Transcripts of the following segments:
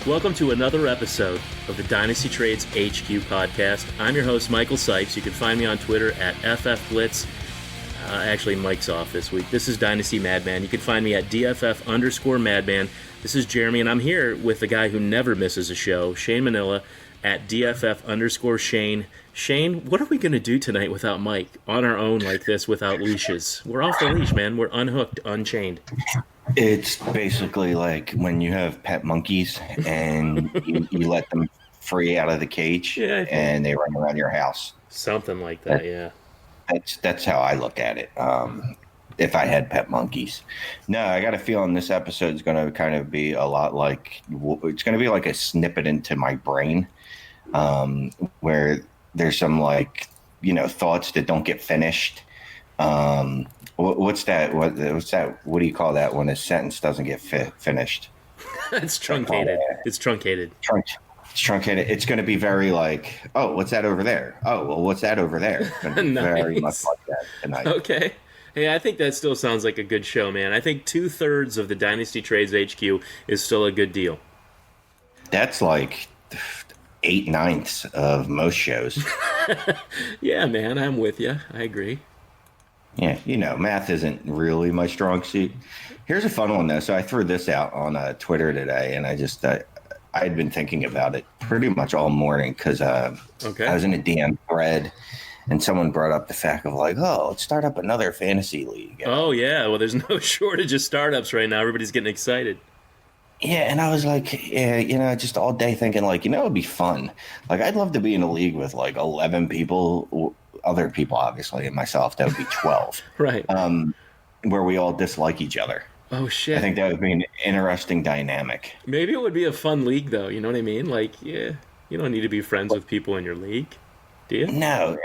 Welcome to another episode of the Dynasty Trades HQ podcast. I'm your host, Michael Cipes. You can find me on Twitter at FFBlitz. Actually, Mike's off this week. This is Dynasty Madman. You can find me at DFF_Madman. This is Jeremy, and I'm here with the guy who never misses a show, Shane Manila, at DFF_Shane. Shane, what are we going to do tonight without Mike? On our own like this, without leashes. We're off the leash, man. We're unhooked, unchained. It's basically like when you have pet monkeys and you let them free out of the cage and they run around your house. Something like that, yeah. That's how I look at it. If I had pet monkeys. No, I got a feeling this episode is going to kind of be a lot like, it's going to be like a snippet into my brain where there's some thoughts that don't get finished. What's that? What's that? What do you call that when a sentence doesn't get finished? It's truncated. It's truncated. It's truncated. It's going to be very like, oh, what's that over there? Oh, well, what's that over there? It's going to be very much like that tonight. Okay. Hey, I think that still sounds like a good show, man. I think 2/3 of the Dynasty Trades HQ is still a good deal. That's like 8/9 of most shows. Yeah, man, I'm with you. I agree. Yeah, math isn't really my strong suit. Here's a fun one, though. So I threw this out on Twitter today, and I had been thinking about it pretty much all morning because I was in a DM thread, and someone brought up the fact of like, oh, let's start up another fantasy league. Oh, yeah. Well, there's no shortage of startups right now. Everybody's getting excited. Yeah, and I was like, just all day thinking like, it'd be fun. Like, I'd love to be in a league with like 11 people, other people, obviously, and myself. That would be 12. Right. Where we all dislike each other. Oh, shit. I think that would be an interesting dynamic. Maybe it would be a fun league, though. You know what I mean? Like, yeah, you don't need to be friends with people in your league. Do you? No,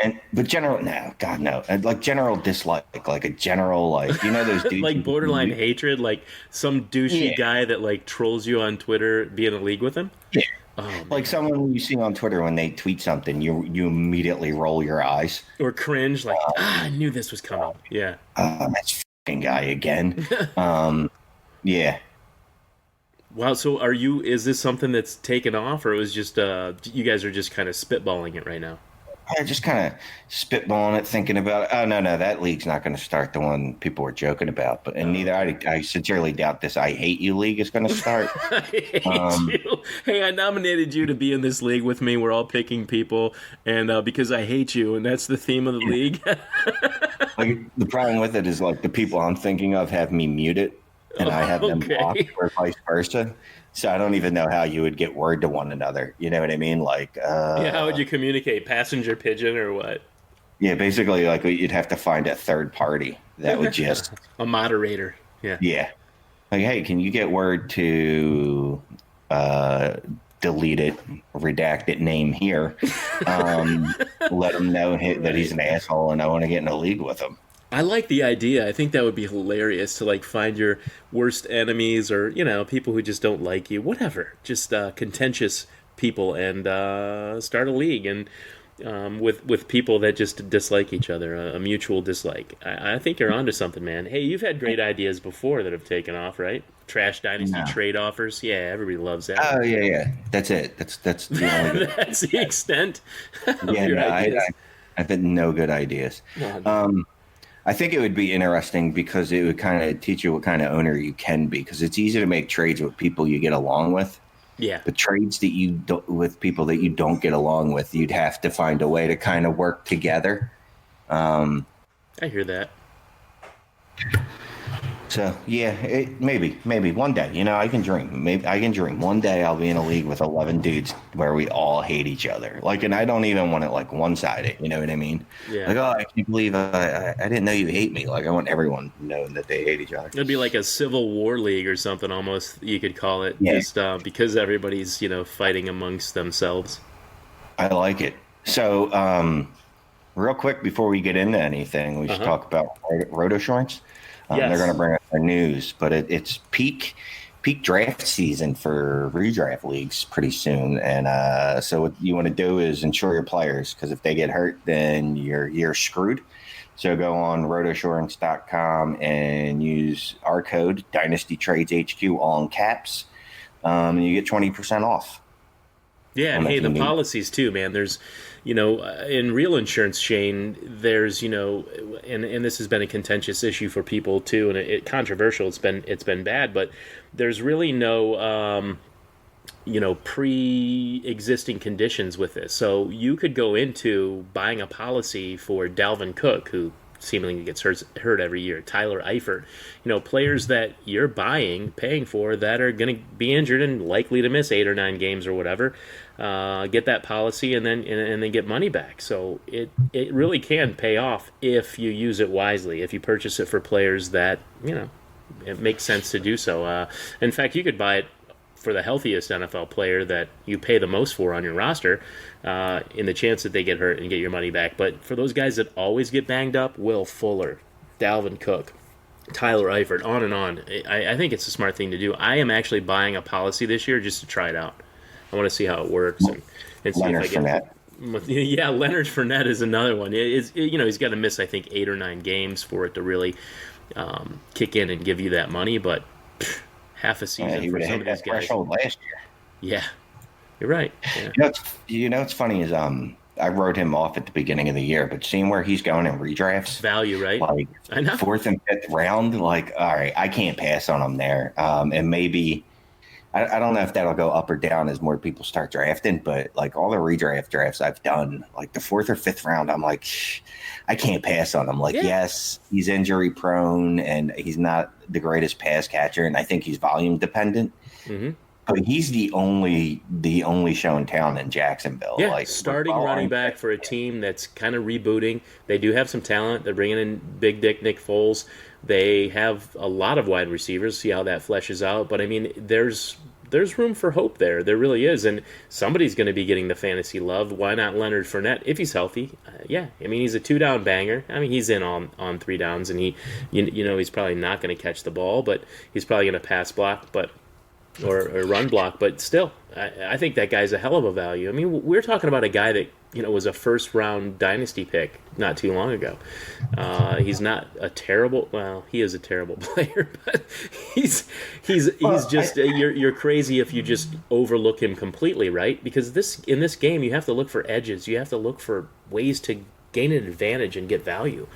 God, no. Like general dislike, like a general, like, those dudes. Like borderline hatred, like some douchey guy that like trolls you on Twitter, be in a league with him? Yeah. Oh, like someone you see on Twitter when they tweet something, you immediately roll your eyes. Or cringe, like, I knew this was coming. Yeah. That fucking guy again. Yeah. Wow, so is this something that's taken off, or it was just, you guys are just kind of spitballing it right now? I just kind of spitballing it, thinking about it. Oh, no, that league's not going to start, the one people were joking about. Neither, I sincerely doubt this I Hate You league is going to start. I hate you. Hey, I nominated you to be in this league with me. We're all picking people, and because I hate you, and that's the theme of the league. Like, the problem with it is, like, the people I'm thinking of have me muted, and I have them blocked, or vice versa. So I don't even know how you would get word to one another. You know what I mean? Like, how would you communicate? Passenger pigeon or what? Yeah, basically, like, you'd have to find a third party that would just a moderator. Yeah. Yeah. Like, hey, can you get word to deleted, redacted name here? Let him know that he's an asshole, and I want to get in a league with him. I like the idea. I think that would be hilarious to like find your worst enemies or, people who just don't like you, whatever, just contentious people and start a league and with people that just dislike each other, a mutual dislike. I think you're onto something, man. Hey, you've had great ideas before that have taken off, right? Trash Dynasty trade offers. Yeah, everybody loves that. Oh, yeah. That's it. That's the only That's the extent of your ideas. I've had no good ideas. I think it would be interesting because it would kind of teach you what kind of owner you can be, because it's easy to make trades with people you get along with. Yeah. But trades that you don't, with people that you don't get along with, you'd have to find a way to kind of work together. I hear that. So, yeah, maybe one day, I can dream. Maybe I can dream. One day I'll be in a league with 11 dudes where we all hate each other. Like, and I don't even want it like one-sided. You know what I mean? Yeah. Like, oh, I can't believe I didn't know you hate me. Like, I want everyone knowing that they hate each other. It'd be like a civil war league or something almost, you could call it. Yeah. Just because everybody's, fighting amongst themselves. I like it. So, real quick, before we get into anything, we should talk about RotoShorts. Yes. They're going to bring us their news, but it's peak draft season for redraft leagues pretty soon. And so what you want to do is insure your players, because if they get hurt, then you're screwed. So go on rotosurance.com and use our code DynastyTradesHQ, all in caps. and you get 20% off. Yeah, and hey, the policies too, man. There's, in real insurance, Shane, there's, and this has been a contentious issue for people too, and it controversial. It's been bad, but there's really no, pre-existing conditions with this. So you could go into buying a policy for Dalvin Cook, who seemingly gets hurt every year, Tyler Eifert, players that you're paying for that are going to be injured and likely to miss 8 or 9 games or whatever. Get that policy and then get money back. So it really can pay off if you use it wisely. If you purchase it for players that it makes sense to do so. In fact, you could buy it for the healthiest NFL player that you pay the most for on your roster, in the chance that they get hurt and get your money back. But for those guys that always get banged up, Will Fuller, Dalvin Cook, Tyler Eifert, on and on, I think it's a smart thing to do. I am actually buying a policy this year just to try it out. I want to see how it works and see Leonard if I get. Fournette. Yeah, Leonard Fournette is another one. He's got to miss, I think, 8 or 9 games for it to really kick in and give you that money. But half a season for some of these guys. Last year. Yeah, you're right. Yeah. What's funny is I wrote him off at the beginning of the year, but seeing where he's going in redrafts, value, right? Like I know. 4th and 5th round, like, all right, I can't pass on him there. And maybe I don't know if that'll go up or down as more people start drafting, but like all the redraft drafts I've done, like the 4th or 5th round, I'm like, I can't pass on him. Like, yes, he's injury prone and he's not the greatest pass catcher, and I think he's volume dependent. Mm-hmm. But he's the only show in town in Jacksonville. Yeah, like starting running back for a team that's kind of rebooting. They do have some talent. They're bringing in Big Dick Nick Foles. They have a lot of wide receivers. See how that fleshes out. But I mean, there's room for hope there. There really is, and somebody's going to be getting the fantasy love. Why not Leonard Fournette if he's healthy? Yeah, I mean, he's a 2-down banger. I mean, he's in on 3 downs, and he's probably not going to catch the ball, but he's probably going to pass block, or run block. But still, I think that guy's a hell of a value. I mean, we're talking about a guy that was a first-round dynasty pick not too long ago. He's not a terrible. Well, he is a terrible player, but he's just you're crazy if you just overlook him completely, right? Because in this game, you have to look for edges. You have to look for ways to gain an advantage and get value.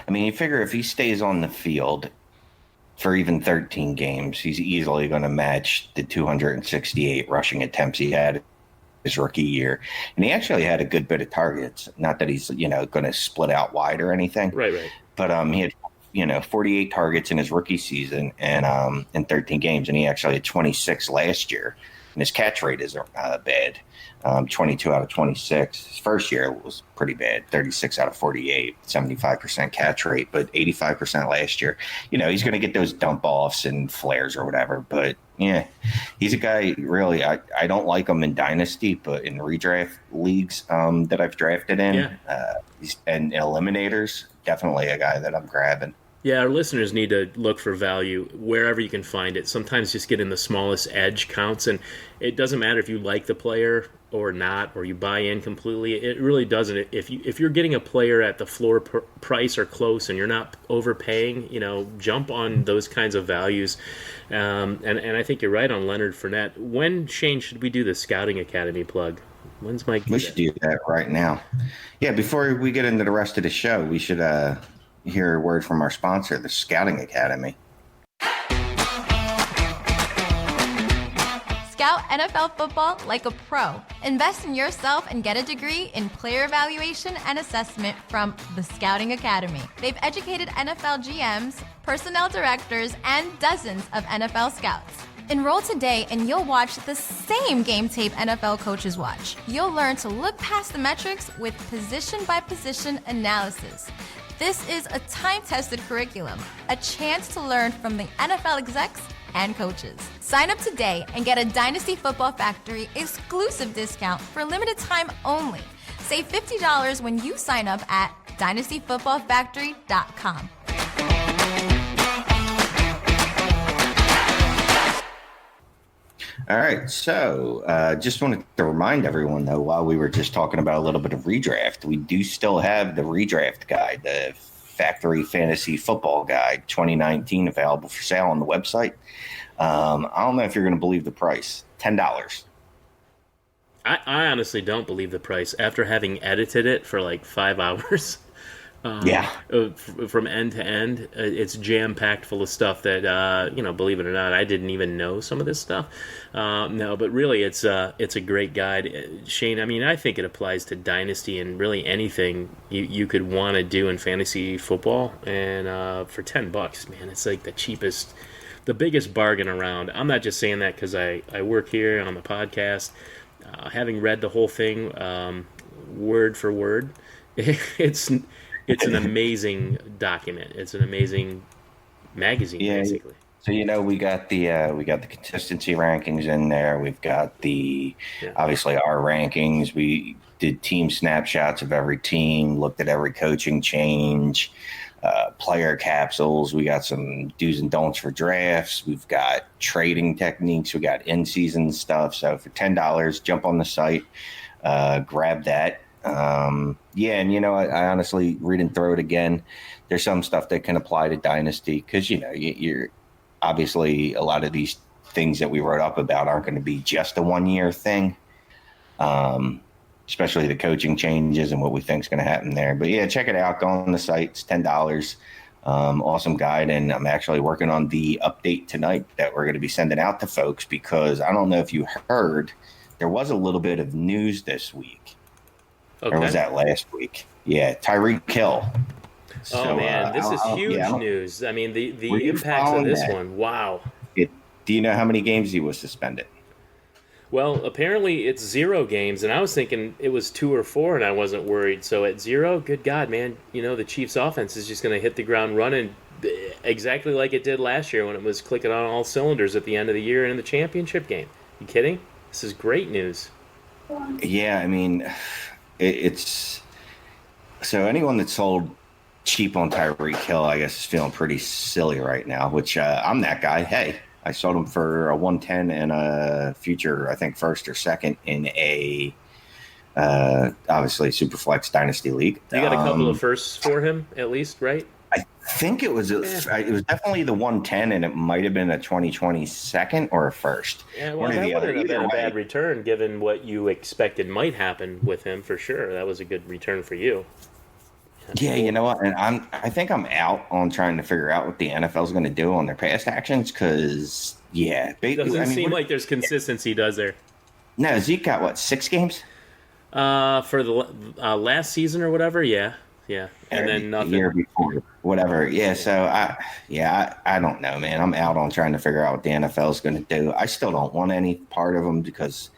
I mean, you figure if he stays on the field for even 13 games, he's easily going to match the 268 rushing attempts he had his rookie year. And he actually had a good bit of targets. Not that he's, going to split out wide or anything. Right. But he had, 48 targets in his rookie season and in 13 games. And he actually had 26 last year. And his catch rate isn't bad. 22 out of 26. His first year was pretty bad. 36 out of 48, 75% catch rate, but 85% last year. He's going to get those dump offs and flares or whatever. But yeah, he's a guy really. I don't like him in dynasty, but in redraft leagues that I've drafted in, and eliminators, definitely a guy that I'm grabbing. Yeah, our listeners need to look for value wherever you can find it. Sometimes just get in the smallest edge counts, and it doesn't matter if you like the player or not, or you buy in completely. It really doesn't. If you're getting a player at the floor price or close, and you're not overpaying, jump on those kinds of values. And I think you're right on Leonard Fournette. When, Shane, should we do the Scouting Academy plug? When's Mike? We should do that right now. Yeah, before we get into the rest of the show, we should hear a word from our sponsor, the Scouting Academy. Scout NFL football like a pro. Invest in yourself and get a degree in player evaluation and assessment from the Scouting Academy. They've educated NFL GMs, personnel directors, and dozens of NFL scouts. Enroll today and you'll watch the same game tape NFL coaches watch. You'll learn to look past the metrics with position-by-position analysis. This is a time-tested curriculum, a chance to learn from the NFL execs and coaches. Sign up today and get a Dynasty Football Factory exclusive discount for limited time only. Save $50 when you sign up at dynastyfootballfactory.com. All right, so just wanted to remind everyone, though, while we were just talking about a little bit of redraft, we do still have the redraft guide, the Factory Fantasy Football Guide 2019 available for sale on the website. I don't know if you're going to believe the price. $10. I honestly don't believe the price after having edited it for like 5 hours. Yeah. From end to end, it's jam-packed full of stuff that, believe it or not, I didn't even know some of this stuff. No, but really, it's a great guide. Shane, I mean, I think it applies to Dynasty and really anything you could want to do in fantasy football. And for $10, man, it's like the biggest bargain around. I'm not just saying that because I work here on the podcast. Having read the whole thing word for word, it's an amazing document. It's an amazing magazine, basically. So we got the consistency rankings in there. We've got obviously our rankings. We did team snapshots of every team, looked at every coaching change, player capsules. We got some do's and don'ts for drafts. We've got trading techniques. We got in-season stuff. So for $10, jump on the site, grab that. And I honestly read and through it again. There's some stuff that can apply to Dynasty because you're obviously a lot of these things that we wrote up about aren't going to be just a 1-year thing. Especially the coaching changes and what we think is going to happen there. But yeah, check it out. Go on the site. It's $10. Awesome guide. And I'm actually working on the update tonight that we're going to be sending out to folks because I don't know if you heard, there was a little bit of news this week. Okay. Or was that last week? Yeah, Tyreek Hill. So, man, this is huge news. I mean, the impacts of this one, wow. Do you know how many games he was suspended? Well, apparently it's 0 games, and I was thinking it was 2 or 4, and I wasn't worried. So at 0, good God, man, the Chiefs' offense is just going to hit the ground running exactly like it did last year when it was clicking on all cylinders at the end of the year and in the championship game. You kidding? This is great news. Yeah, I mean, it's so anyone that sold cheap on Tyreek Hill, I guess, is feeling pretty silly right now, which I'm that guy. Hey, I sold him for a 110 and a future, I think, first or second in a obviously Superflex Dynasty League. You got a couple of firsts for him, at least, right? I think it was definitely the 110, and it might have been a 2020 second or a first. Yeah, well, that wouldn't have been a bad return given what you expected might happen with him for sure. That was a good return for you. Yeah, you know what? And I think I'm out on trying to figure out what the NFL is going to do on their past actions because, it doesn't seem like there's consistency, does there? No, Zeke got 6 games? For the last season or whatever, yeah, and then nothing. The year before, whatever. Yeah, so I don't know, man. I'm out on trying to figure out what the NFL is going to do. I still don't want any part of him because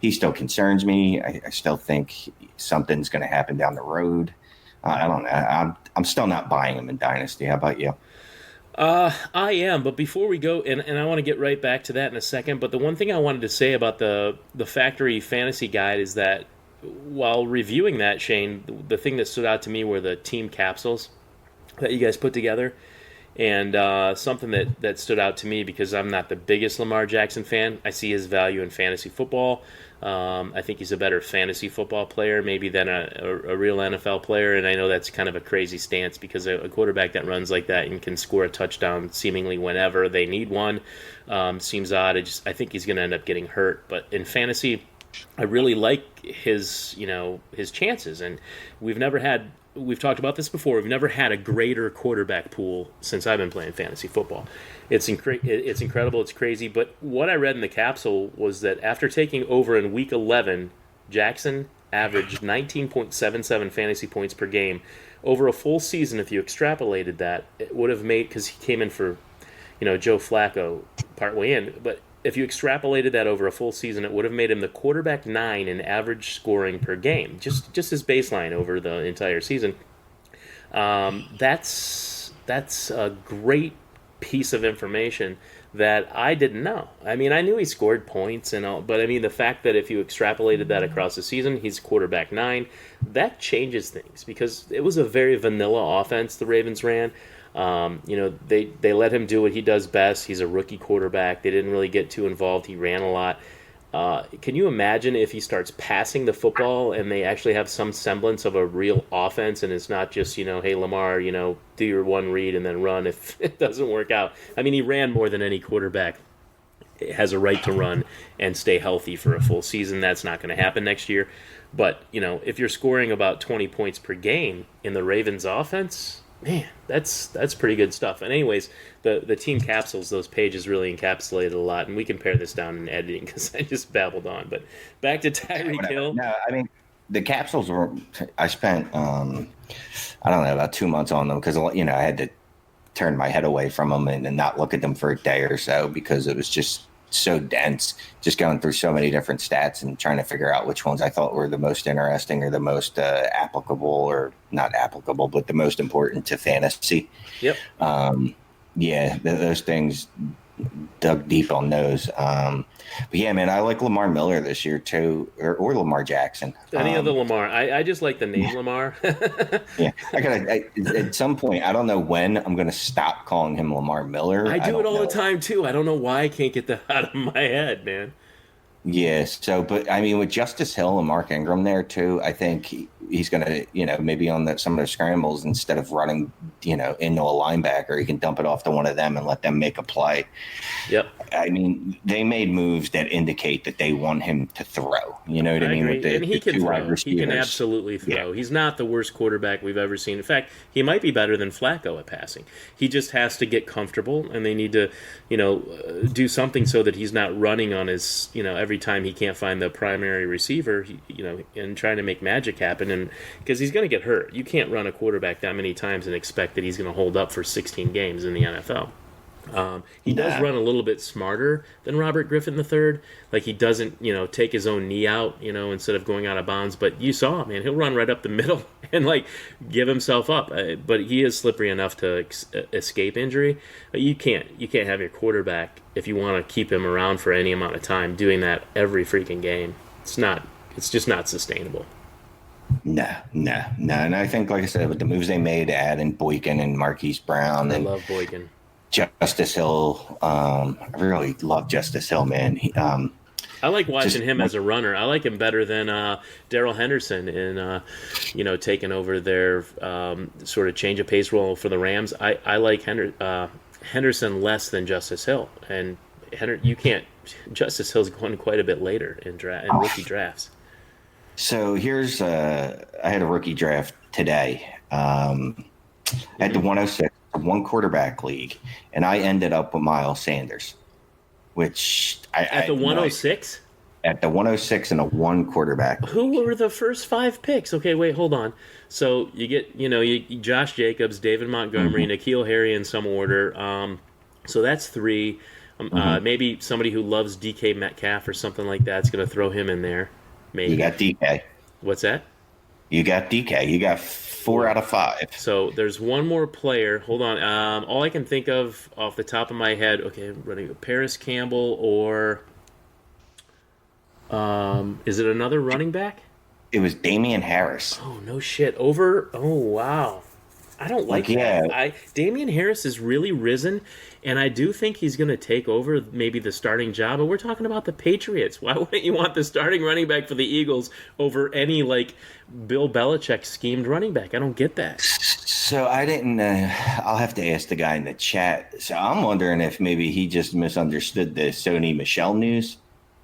he still concerns me. I still think something's going to happen down the road. I don't know. I'm still not buying him in Dynasty. How about you? I am, but before we go, and I want to get right back to that in a second, but the one thing I wanted to say about the Factory Fantasy Guide is that while reviewing that, Shane, the thing that stood out to me were the team capsules that you guys put together. And something that stood out to me because I'm not the biggest Lamar Jackson fan. I see his value in fantasy football. I think he's a better fantasy football player maybe than a real NFL player. And I know that's kind of a crazy stance because a quarterback that runs like that and can score a touchdown seemingly whenever they need one seems odd. I think he's going to end up getting hurt. But in fantasy, I really like his chances. And we've talked about this before. We've never had a greater quarterback pool since I've been playing fantasy football. It's incredible. It's crazy. But what I read in the capsule was that after taking over in Week 11, Jackson averaged 19.77 fantasy points per game. Over a full season, if you extrapolated that, it would have made, because he came in for, Joe Flacco partway in, but if you extrapolated that over a full season, it would have made him the quarterback 9 in average scoring per game, just his baseline over the entire season. That's a great piece of information that I didn't know. I mean, I knew he scored points and all, but I mean, the fact that if you extrapolated that across the season, he's quarterback 9, that changes things because it was a very vanilla offense the Ravens ran. They let him do what he does best. He's a rookie quarterback. They didn't really get too involved. He ran a lot. Can you imagine if he starts passing the football and they actually have some semblance of a real offense, and it's not just, hey, Lamar, do your one read and then run if it doesn't work out. I mean, he ran more than any quarterback has a right to run and stay healthy for a full season. That's not going to happen next year. But, if you're scoring about 20 points per game in the Ravens offense, man, that's pretty good stuff. And anyways, the team capsules, those pages really encapsulated a lot, and we can pare this down in editing because I just babbled on. But back to Tyreek Hill. No, I mean, the capsules were, I spent, I don't know, about 2 months on them because, I had to turn my head away from them and not look at them for a day or so because it was just so dense, just going through so many different stats and trying to figure out which ones I thought were the most interesting or the most applicable, or not applicable, but the most important to fantasy. Yep. Those things, dug deep on those. But yeah, man, I like Lamar Miller this year too, or Lamar Jackson. Any of the Lamar. I just like the name Lamar. Yeah, at some point, I don't know when I'm going to stop calling him Lamar Miller. I do it all the time too. I don't know why I can't get that out of my head, man. Yes. So, but I mean, with Justice Hill and Mark Ingram there too, I think he's going to, maybe on some of the scrambles, instead of running, into a linebacker, he can dump it off to one of them and let them make a play. Yep. I mean, they made moves that indicate that they want him to throw. You know what I mean? Agree. And he can throw. He can absolutely throw. Yeah. He's not the worst quarterback we've ever seen. In fact, he might be better than Flacco at passing. He just has to get comfortable, and they need to, do something so that he's not running on his, every time he can't find the primary receiver, and trying to make magic happen. And because he's going to get hurt. You can't run a quarterback that many times and expect that he's going to hold up for 16 games in the NFL. He does run a little bit smarter than Robert Griffin III. Like, he doesn't, take his own knee out, instead of going out of bounds. But you saw, man, he'll run right up the middle and, give himself up. But he is slippery enough to escape injury. You can't have your quarterback, if you want to keep him around for any amount of time, doing that every freaking game. It's just not sustainable. No. And I think, like I said, with the moves they made, adding Boykin and Marquise Brown. I love Boykin. Justice Hill. I really love Justice Hill, man. I like watching him as a runner. I like him better than Darrell Henderson in, taking over their sort of change of pace role for the Rams. I like Henderson less than Justice Hill. And Justice Hill's going quite a bit later in rookie drafts. So here's, I had a rookie draft today at the 106. One quarterback league, and I ended up with Miles Sanders, which at the 106? At the 106 and a one quarterback league. Who were the first 5 picks? Okay, wait, hold on. So you get, Josh Jacobs, David Montgomery, N'Keal Harry in some order. So that's 3. Maybe somebody who loves DK Metcalf or something like that's going to throw him in there. Maybe. You got DK. What's that? You got DK. You got 4 out of 5. So there's one more player. Hold on. All I can think of off the top of my head, okay, running Paris Campbell or is it another running back? It was Damian Harris. Oh, no shit. Oh, wow. I don't like that. Damian Harris has really risen, and I do think he's going to take over maybe the starting job, but we're talking about the Patriots. Why wouldn't you want the starting running back for the Eagles over any, Bill Belichick schemed running back? I don't get that. So I didn't I'll have to ask the guy in the chat. So I'm wondering if maybe he just misunderstood the Sony Michel news.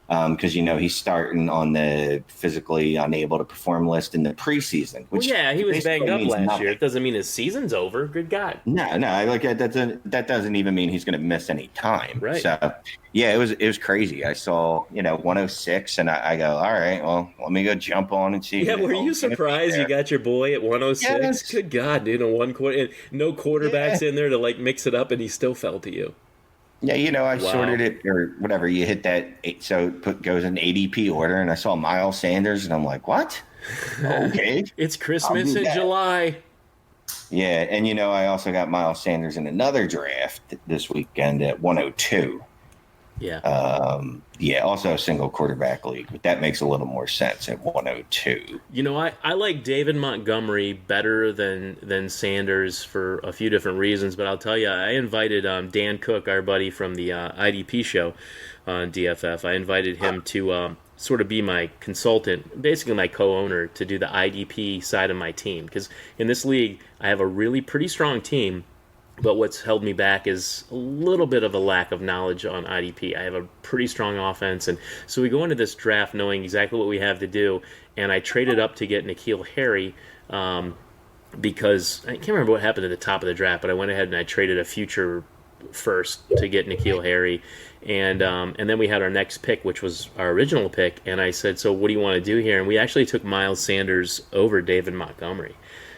Because, he's starting on the physically unable to perform list in the preseason. Which he was banged up last year. It doesn't mean his season's over. Good God. No, that doesn't even mean he's going to miss any time. Right. So, yeah, it was crazy. I saw, 106, and I go, all right, well, let me go jump on and see. Yeah, were you surprised you got your boy at 106? Yes. Good God, dude, no quarterbacks in there to, mix it up, and he still fell to you. Yeah, I sorted it or whatever. You hit that, so goes in ADP order, and I saw Miles Sanders, and I'm like, what? Okay. It's Christmas in July. Yeah, and I also got Miles Sanders in another draft this weekend at 102. Yeah. Yeah, also a single quarterback league, but that makes a little more sense at 102. I like David Montgomery better than Sanders for a few different reasons, but I'll tell you, I invited Dan Cook, our buddy from the IDP show on DFF. I invited him to sort of be my consultant, basically my co-owner, to do the IDP side of my team. Because in this league, I have a really pretty strong team, but what's held me back is a little bit of a lack of knowledge on IDP. I have a pretty strong offense, and so we go into this draft knowing exactly what we have to do, and I traded up to get N'Keal Harry because I can't remember what happened at the top of the draft, but I went ahead and I traded a future first to get N'Keal Harry, and then we had our next pick, which was our original pick, and I said, so what do you want to do here? And we actually took Miles Sanders over David Montgomery.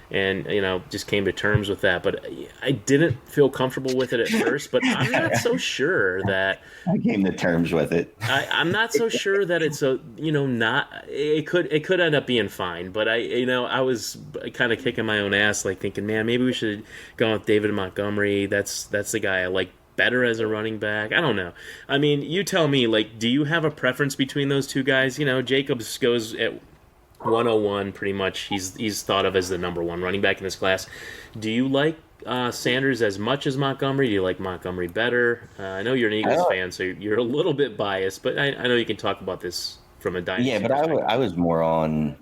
And, just came to terms with that. But I didn't feel comfortable with it at first, but I'm not so sure that... I came to terms with it. I'm not so sure that it's it could end up being fine. But I was kind of kicking my own ass, like thinking, man, maybe we should go with David Montgomery. That's the guy I like better as a running back. I don't know. I mean, you tell me, like, do you have a preference between those two guys? Jacobs goes at 101 pretty much. He's thought of as the number one running back in this class. Do you like Sanders as much as Montgomery? Do you like Montgomery better? I know you're an Eagles fan, so you're a little bit biased, but I know you can talk about this from a dynasty perspective. I was more on,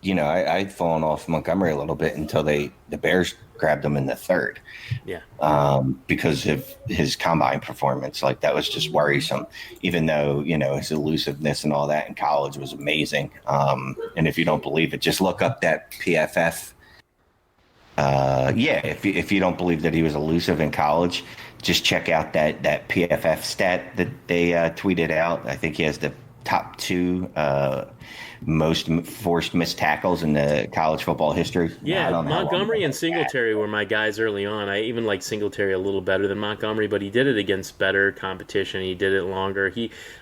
I'd fallen off Montgomery a little bit until the Bears grabbed him in the third. Yeah. Because of his combine performance. Like, that was just worrisome, even though, his elusiveness and all that in college was amazing. And if you don't believe it, just look up that PFF. If you don't believe that he was elusive in college, just check out that PFF stat that they tweeted out. I think he has the top two most forced missed tackles in the college football history. Yeah, Montgomery and Singletary were my guys early on. I even liked Singletary a little better than Montgomery, but he did it against better competition. He did it longer.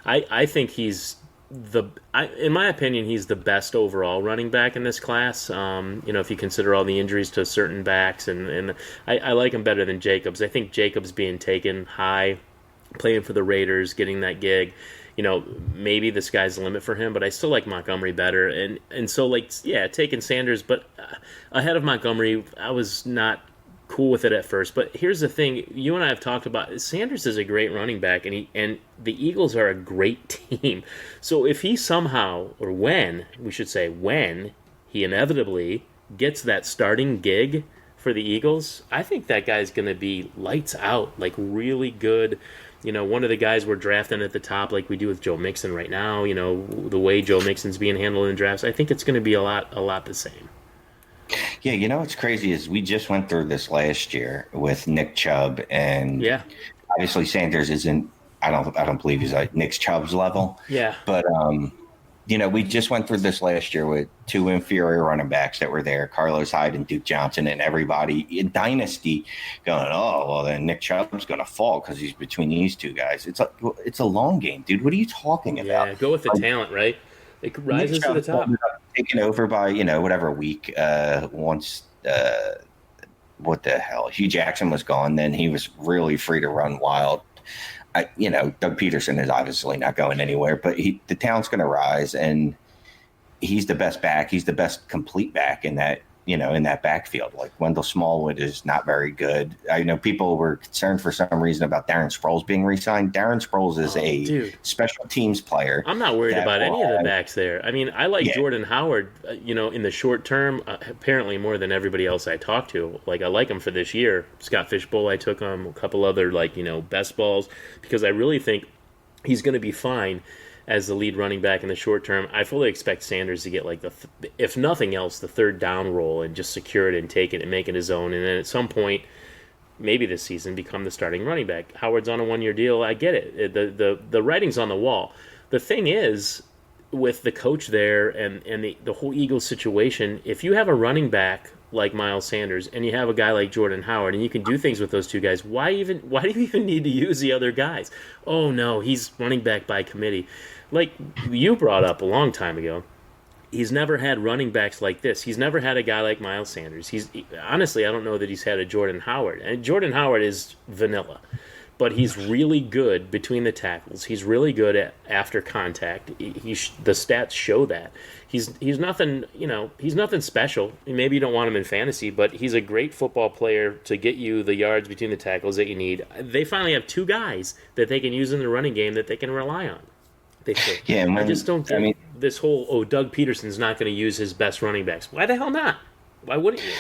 I think he's in my opinion, he's the best overall running back in this class. If you consider all the injuries to certain backs, and I like him better than Jacobs. I think Jacobs being taken high, playing for the Raiders, getting that gig, maybe the sky's the limit for him, but I still like Montgomery better. And so, taking Sanders, but ahead of Montgomery, I was not cool with it at first. But here's the thing, you and I have talked about, Sanders is a great running back, and the Eagles are a great team. So if he somehow, or when he inevitably gets that starting gig for the Eagles, I think that guy's going to be lights out, like really good. One of the guys we're drafting at the top, like we do with Joe Mixon right now, the way Joe Mixon's being handled in drafts, I think it's going to be a lot the same. Yeah, what's crazy is we just went through this last year with Nick Chubb, and obviously Sanders isn't. I don't believe he's like Nick Chubb's level. Yeah, but we just went through this last year with two inferior running backs that were there, Carlos Hyde and Duke Johnson, and everybody in Dynasty going, oh, well, then Nick Chubb's going to fall because he's between these two guys. It's a long game, dude. What are you talking about? Yeah, go with the talent, right? It rises to the top. Taken over by, whatever week once, what the hell? Hugh Jackson was gone. Then he was really free to run wild. Doug Peterson is obviously not going anywhere, but the talent's going to rise, and he's the best back. He's the best complete back in that backfield. Like, Wendell Smallwood is not very good. I know people were concerned for some reason about Darren Sproles being re-signed. Darren Sproles is special teams player. I'm not worried about any of the backs there. I mean, I like Jordan Howard, in the short term, apparently more than everybody else I talked to. Like, I like him for this year. Scott Fishbowl, I took him, a couple other, best balls, because I really think he's going to be fine as the lead running back in the short term. I fully expect Sanders to get, if nothing else, the third down role and just secure it and take it and make it his own. And then at some point, maybe this season, become the starting running back. Howard's on a one-year deal. I get it. The writing's on the wall. The thing is, with the coach there and the whole Eagles situation, if you have a running back like Miles Sanders and you have a guy like Jordan Howard and you can do things with those two guys, why do you even need to use the other guys? Oh, no, he's running back by committee. Like you brought up a long time ago, he's never had running backs like this. He's never had a guy like Miles Sanders. Honestly, I don't know that he's had a Jordan Howard. And Jordan Howard is vanilla. but he's really good between the tackles. He's really good at after contact. The stats show that. He's nothing, he's nothing special. Maybe you don't want him in fantasy, but he's a great football player to get you the yards between the tackles that you need. They finally have two guys that they can use in the running game that they can rely on. Yeah, I just don't get this whole, Doug Peterson's not going to use his best running backs. Why the hell not? Why wouldn't you?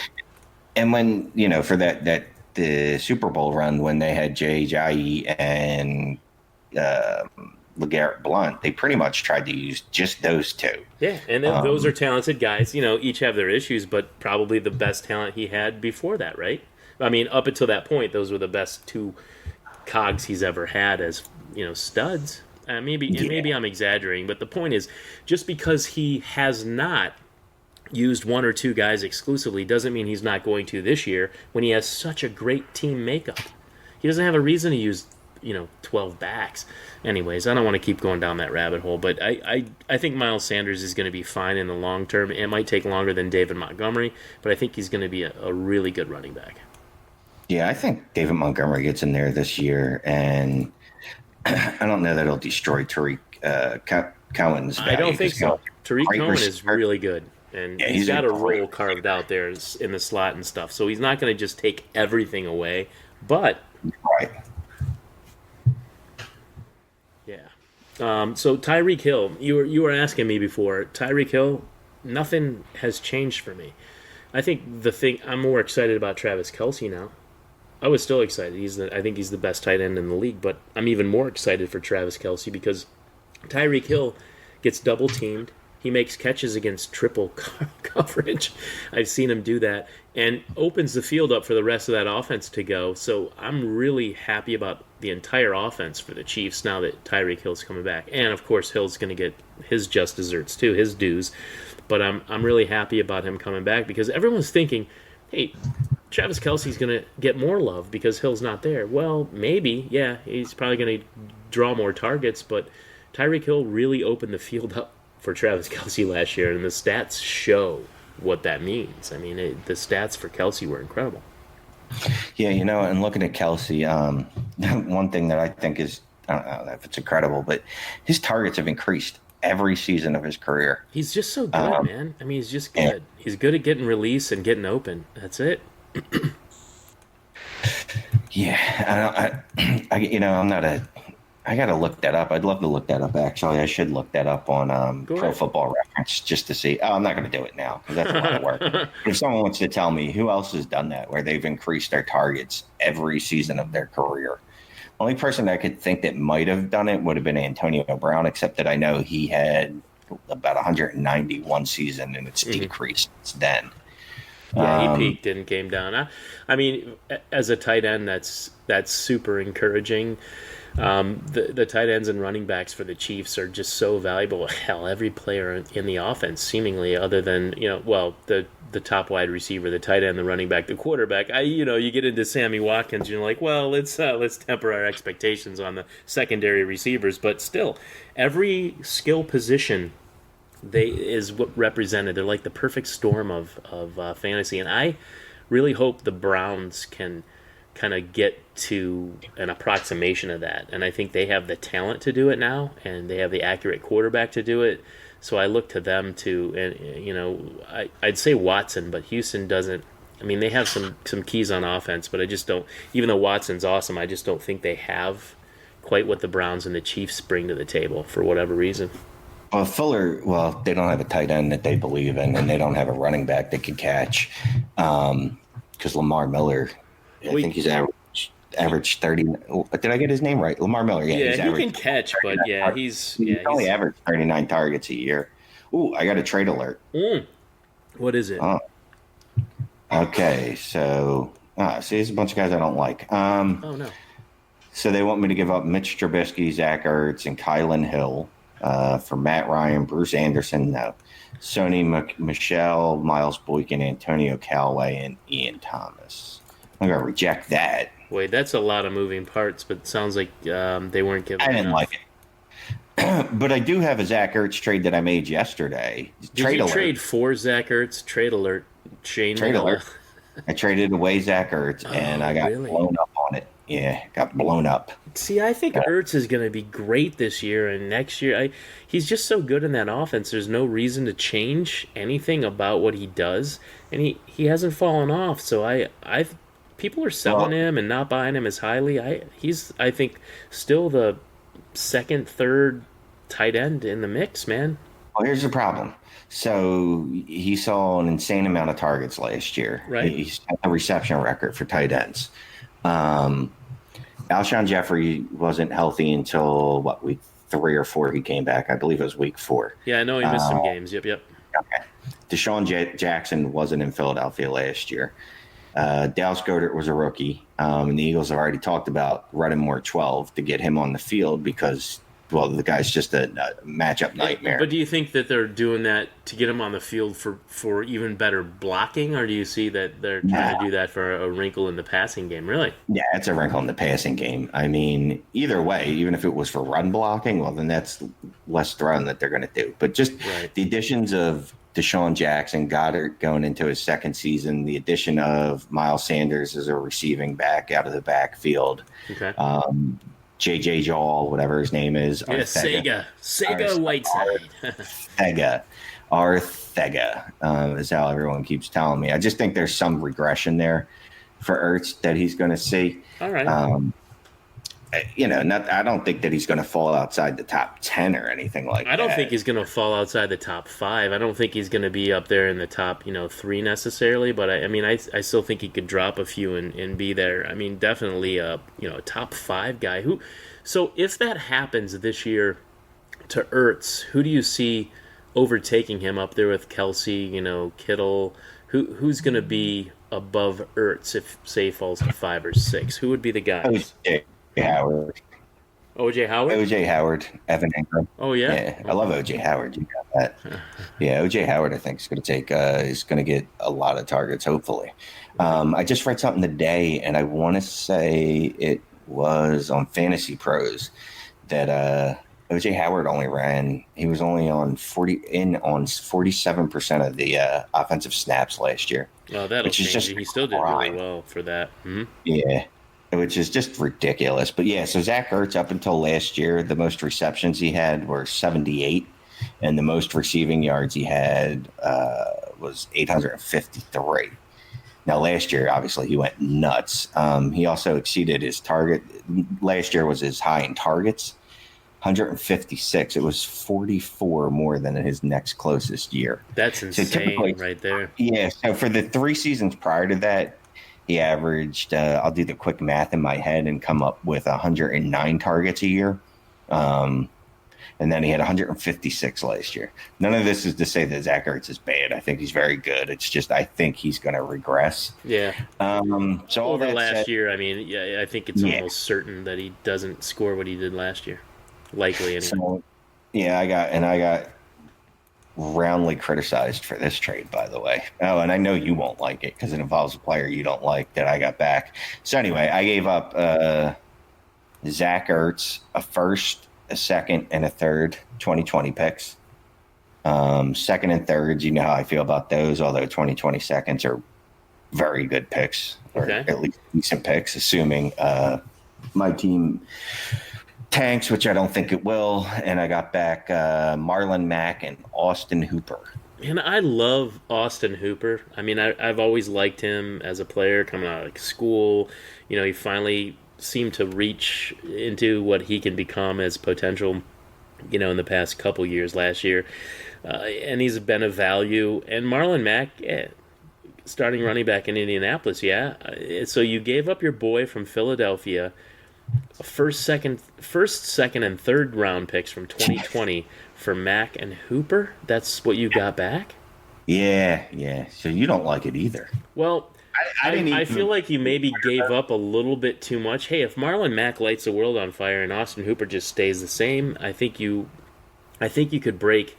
And when, for the Super Bowl run, when they had Jai and LeGarrette Blount, they pretty much tried to use just those two. Yeah, and those are talented guys. Each have their issues, but probably the best talent he had before that, right? I mean, up until that point, those were the best two cogs he's ever had as, studs. Maybe I'm exaggerating, but the point is, just because he has not used one or two guys exclusively doesn't mean he's not going to this year when he has such a great team makeup. He doesn't have a reason to use 12 backs. Anyways, I don't want to keep going down that rabbit hole, but I think Miles Sanders is going to be fine in the long term. It might take longer than David Montgomery, but I think he's going to be a really good running back. Yeah, I think David Montgomery gets in there this year, and I don't know that it'll destroy Tariq Cohen's value. I don't think so. Tariq Cohen is really good. And he's got a role carved out there in the slot and stuff. So he's not going to just take everything away. But, right. Yeah. So Tyreek Hill, you were asking me before. Tyreek Hill, nothing has changed for me. I think I'm more excited about Travis Kelce now. I was still excited. I think he's the best tight end in the league. But I'm even more excited for Travis Kelce because Tyreek Hill gets double teamed. He makes catches against triple coverage. I've seen him do that and opens the field up for the rest of that offense to go. So I'm really happy about the entire offense for the Chiefs now that Tyreek Hill's coming back. And, of course, Hill's going to get his just desserts too, his dues. But I'm really happy about him coming back because everyone's thinking, hey, Travis Kelce's going to get more love because Hill's not there. Well, maybe, yeah, he's probably going to draw more targets, but Tyreek Hill really opened the field up for Travis Kelce last year, and the stats show what that means. I mean, the stats for Kelce were incredible. Yeah, and looking at Kelce, one thing that I think is, I don't know if it's incredible, but his targets have increased every season of his career. He's just so good, man. I mean, he's just good. He's good at getting release and getting open. That's it. Yeah, I'm not a... I got to look that up. I'd love to look that up, actually. I should look that up on Pro Football Reference just to see. Oh, I'm not going to do it now because that's a lot of work. But if someone wants to tell me who else has done that, where they've increased their targets every season of their career. Only person I could think that might have done it would have been Antonio Brown, except that I know he had about 191 season, and it's decreased since then. Yeah, he peaked and came down. I mean, as a tight end, that's super encouraging. The tight ends and running backs for the Chiefs are just so valuable. Hell, every player in the offense, seemingly, other than the top wide receiver, the tight end, the running back, the quarterback. You get into Sammy Watkins, you're like, well, let's temper our expectations on the secondary receivers, but still, every skill position is what represented. They're like the perfect storm of fantasy, and I really hope the Browns can kind of get to an approximation of that. And I think they have the talent to do it now, and they have the accurate quarterback to do it. So I look to them to, and I'd say Watson, but Houston doesn't. I mean, they have some keys on offense, but I just don't. Even though Watson's awesome, I just don't think they have quite what the Browns and the Chiefs bring to the table for whatever reason. Well, Fuller, they don't have a tight end that they believe in, and they don't have a running back that can catch. Because Lamar Miller, I think he's average 30. Did I get his name right? Lamar Miller. Yeah, he can catch, but he's only averaged 39 targets a year. Ooh, I got a trade alert. What is it? Okay, so see, there's a bunch of guys I don't like. Oh no. So they want me to give up Mitch Trubisky, Zach Ertz, and Kylan Hill for Matt Ryan, Bruce Anderson, no. Sony Michel, Miles Boykin, Antonio Callaway, and Ian Thomas. I'm going to reject that. Wait, that's a lot of moving parts, but it sounds like they weren't given I didn't enough. like it. But I do have a Zach Ertz trade that I made yesterday. Did you trade for Zach Ertz? Trade alert. Shane Manila. I traded away Zach Ertz, and I got blown up on it. got blown up. See, I think Ertz is going to be great this year and next year. He's just so good in that offense. There's no reason to change anything about what he does, and he hasn't fallen off. So people are selling him and not buying him as highly. He's I think still the second, third tight end in the mix, man. Well, here's the problem. So he saw an insane amount of targets last year. Right. He set the reception record for tight ends. Alshon Jeffrey wasn't healthy until week 3 or 4 he came back. I believe it was week 4. Yeah, I know he missed some games. Yep. Okay. Deshaun Jackson wasn't in Philadelphia last year. Dallas Goedert was a rookie. And the Eagles have already talked about running more 12 to get him on the field because, well, the guy's just a matchup nightmare. But do you think that they're doing that to get him on the field for even better blocking, or do you see that they're trying to do that for a wrinkle in the passing game, really? Yeah, it's a wrinkle in the passing game. I mean, either way, even if it was for run blocking, well, then that's less throwing that they're going to do. But just the additions of Deshaun Jackson, Goddard going into his second season, the addition of Miles Sanders as a receiving back out of the backfield. Okay. J.J. Jawl, whatever his name is. Yeah, Sega Whiteside. Arthega is how everyone keeps telling me. I just think there's some regression there for Ertz that he's going to see. All right. I don't think that he's going to fall outside the top 10 or anything like that. I don't think he's going to fall outside the top 5. I don't think he's going to be up there in the top, 3 necessarily. But I still think he could drop a few and be there. I mean, definitely a top 5 guy. So if that happens this year to Ertz, who do you see overtaking him up there with Kelsey, Kittle? Who's going to be above Ertz if say he falls to 5 or 6? Who would be the guys? Howard. O.J. Howard? O.J. Howard, Evan Ingram. Oh, yeah? Yeah, I love O.J. Howard. You got that. Yeah, O.J. Howard, I think, is going to get a lot of targets, hopefully. I just read something today, and I want to say it was on Fantasy Pros that O.J. Howard he was only on 47% of the offensive snaps last year. Oh, that'll change it. He still did really well for that. Mm-hmm. Yeah. Which is just ridiculous. But yeah, so Zach Ertz, up until last year, the most receptions he had were 78, and the most receiving yards he had was 853. Now, last year, obviously, he went nuts. He also exceeded his target. Last year was his high in targets, 156. It was 44 more than his next closest year. That's insane right there. Yeah, so for the 3 seasons prior to that, he averaged, I'll do the quick math in my head and come up with 109 targets a year. And then he had 156 last year. None of this is to say that Zach Ertz is bad. I think he's very good. It's just I think he's going to regress. Yeah. So over last year, I think it's almost certain that he doesn't score what he did last year. Likely, anyway. So, yeah, I got roundly criticized for this trade, by the way. Oh, and I know you won't like it because it involves a player you don't like that I got back. So anyway, I gave up Zach Ertz, a first, a second, and a third 2020 picks. Second and thirds, you know how I feel about those, although 2020 seconds are very good picks, or at least decent picks, assuming my team tanks, which I don't think it will, and I got back Marlon Mack and Austin Hooper. And I love Austin Hooper. I mean, I've always liked him as a player coming out of school. He finally seemed to reach into what he can become as potential, in the past couple years, last year. And he's been a value. And Marlon Mack, starting running back in Indianapolis, So you gave up your boy from Philadelphia, first, second, and third round picks from 2020 for Mack and Hooper. That's what you got back? Yeah. So you don't like it either. Well, I feel like you maybe gave up a little bit too much. Hey, if Marlon Mack lights the world on fire and Austin Hooper just stays the same, I think you could break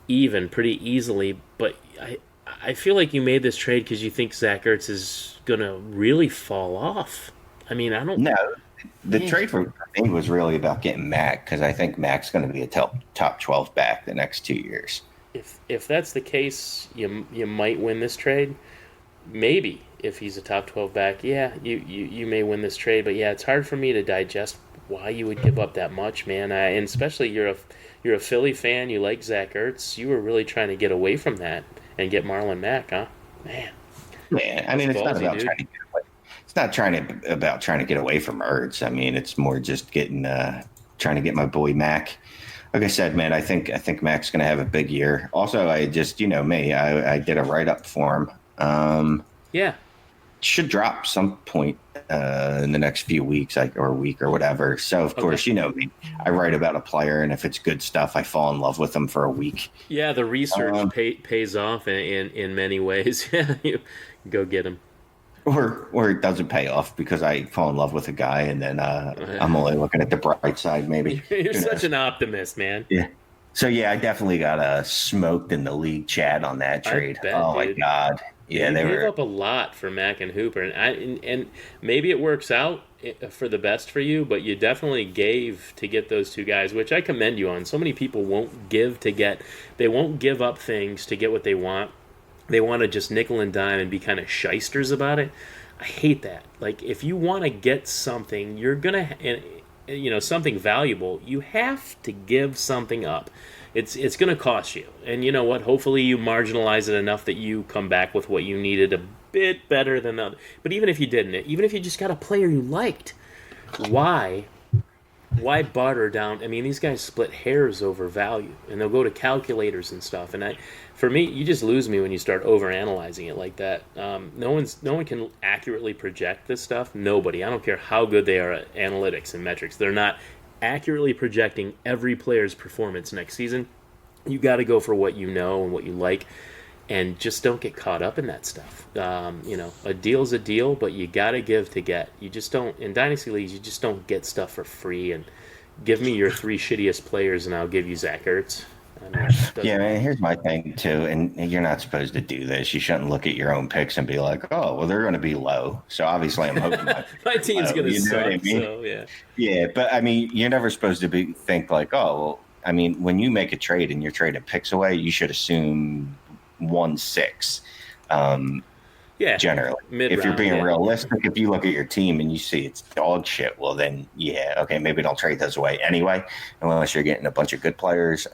even pretty easily. But I feel like you made this trade because you think Zach Ertz is going to really fall off. I mean, I don't... No. The trade for me was really about getting Mack because I think Mack's going to be a top 12 back the next 2 years. If that's the case, you might win this trade. maybe if he's a top 12 back, yeah, you may win this trade. But yeah, it's hard for me to digest why you would give up that much, man. And especially you're a Philly fan. You like Zach Ertz. You were really trying to get away from that and get Marlon Mack, huh? Man. Yeah, I mean, it's not ballsy, about dude. trying to get away. It's not about trying to get away from Ertz. I mean, it's more just trying to get my boy Mac. Like I said, man, I think Mac's going to have a big year. Also, I just, me, I did a write up for him. Yeah. Should drop some point in the next few weeks, or a week or whatever. So, of course, me, I write about a player, and if it's good stuff, I fall in love with them for a week. Yeah, the research pays off in many ways. Yeah, you go get him. Or it doesn't pay off because I fall in love with a guy, and then I'm only looking at the bright side, maybe. You're such an optimist, man. Yeah. So, yeah, I definitely got smoked in the league chat on that trade. Bet, oh, dude. my God. Yeah, you they gave were up a lot for Mac and Hooper, and maybe it works out for the best for you, but you definitely gave to get those two guys, which I commend you on. So many people won't give they won't give up things to get what they want. They want to just nickel and dime and be kind of shysters about it. I hate that. Like, if you want to get something, you're gonna, something valuable, you have to give something up. It's going to cost you. And you know what? Hopefully you marginalize it enough that you come back with what you needed a bit better than the other. But even if you didn't, even if you just got a player you liked, why butter down? I mean, these guys split hairs over value, and they'll go to calculators and stuff. And for me, you just lose me when you start overanalyzing it like that. No one can accurately project this stuff. Nobody. I don't care how good they are at analytics and metrics. They're not accurately projecting every player's performance next season. You got to go for what you know and what you like, and just don't get caught up in that stuff. A deal's a deal, but you got to give to get. You just don't, in dynasty leagues, you just don't get stuff for free. And give me your three shittiest players, and I'll give you Zach Ertz. Yeah, man, here's my thing too, and you're not supposed to do this. You shouldn't look at your own picks and be like, "Oh, well, they're going to be low." So obviously, I'm hoping my team's going to suck. I mean? So yeah, yeah, but I mean, you're never supposed to think like, "Oh, well." I mean, when you make a trade and you're trading picks away, you should assume 1-6. Yeah, generally, if you're being realistic, if you look at your team and you see it's dog shit, well, then yeah, okay, maybe don't trade those away anyway, unless you're getting a bunch of good players.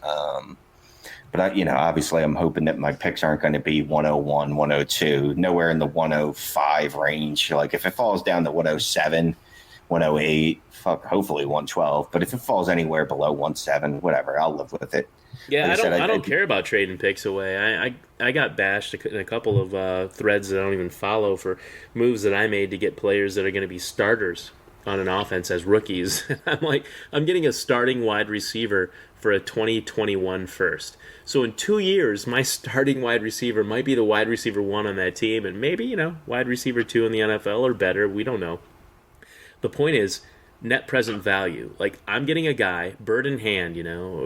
But obviously, I'm hoping that my picks aren't going to be 101, 102, nowhere in the 105 range. Like if it falls down to 107, 108, hopefully 112. But if it falls anywhere below 107, whatever, I'll live with it. Yeah, like I don't care about trading picks away. I got bashed in a couple of threads that I don't even follow for moves that I made to get players that are going to be starters on an offense as rookies. I'm getting a starting wide receiver for a 2021 first. So in 2 years, my starting wide receiver might be the wide receiver 1 on that team, and maybe, wide receiver 2 in the NFL or better. We don't know. The point is, net present value. Like, I'm getting a guy, bird in hand,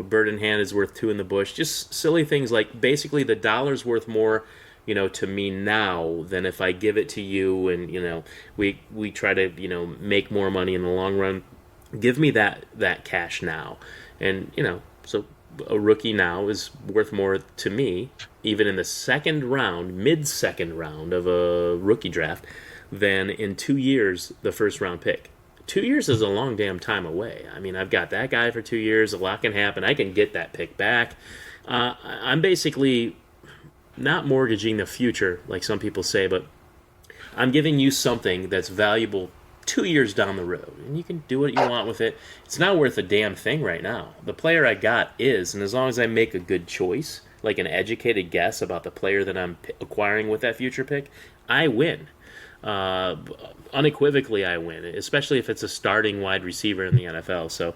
bird in hand is worth 2 in the bush. Just silly things like basically the dollar's worth more, to me now than if I give it to you and, we try to, make more money in the long run. Give me that cash now. And, so a rookie now is worth more to me, even in the mid-second round of a rookie draft, than in 2 years, the first round pick. 2 years is a long damn time away. I mean, I've got that guy for 2 years. A lot can happen. I can get that pick back. I'm basically not mortgaging the future, like some people say, but I'm giving you something that's valuable 2 years down the road, and you can do what you want with it. It's not worth a damn thing right now. The player I got is, and as long as I make a good choice, like an educated guess about the player that I'm acquiring with that future pick, I win. Unequivocally, I win, especially if it's a starting wide receiver in the NFL. So,